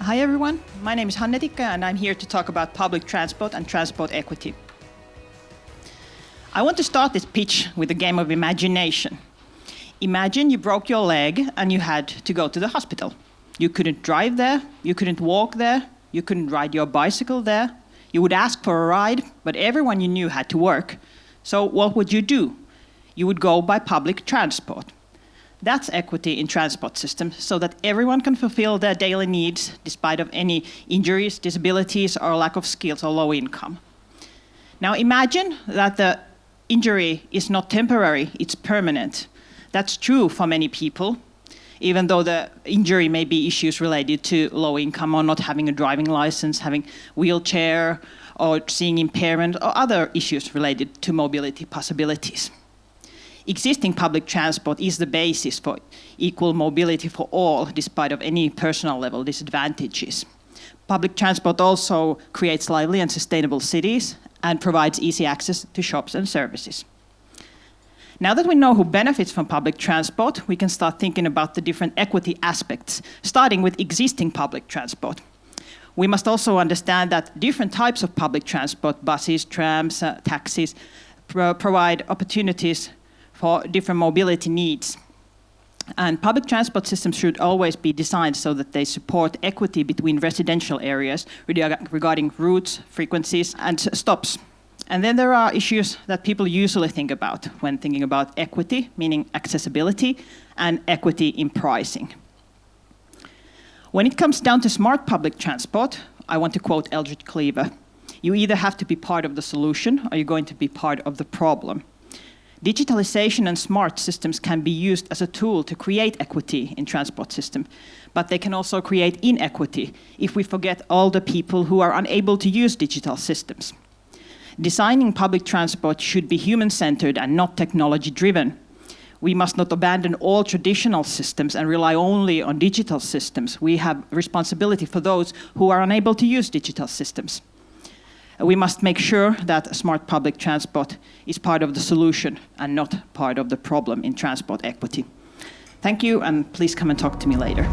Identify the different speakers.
Speaker 1: Hi everyone, my name is Hanne Tiikkaja and I'm here to talk about public transport and transport equity. I want to start this pitch with a game of imagination. Imagine you broke your leg and you had to go to the hospital. You couldn't drive there, you couldn't walk there, you couldn't ride your bicycle there. You would ask for a ride, but everyone you knew had to work. So what would you do? You would go by public transport. That's equity in transport systems, so that everyone can fulfill their daily needs despite of any injuries, disabilities, or lack of skills or low income. Now imagine that the injury is not temporary, it's permanent. That's true for many people, even though the injury may be issues related to low income or not having a driving license, having wheelchair, or seeing impairment, or other issues related to mobility possibilities. Existing public transport is the basis for equal mobility for all, despite of any personal level disadvantages. Public transport also creates lively and sustainable cities and provides easy access to shops and services. Now that we know who benefits from public transport, we can start thinking about the different equity aspects, starting with existing public transport. We must also understand that different types of public transport, buses, trams, taxis, provide opportunities for different mobility needs. And public transport systems should always be designed so that they support equity between residential areas regarding routes, frequencies, and stops. And then there are issues that people usually think about when thinking about equity, meaning accessibility, and equity in pricing. When it comes down to smart public transport, I want to quote Eldridge Cleaver. You either have to be part of the solution or you're going to be part of the problem. Digitalization and smart systems can be used as a tool to create equity in transport system, but they can also create inequity if we forget all the people who are unable to use digital systems. Designing public transport should be human-centered and not technology-driven. We must not abandon all traditional systems and rely only on digital systems. We have responsibility for those who are unable to use digital systems. We must make sure that smart public transport is part of the solution and not part of the problem in transport equity. Thank you, and please come and talk to me later.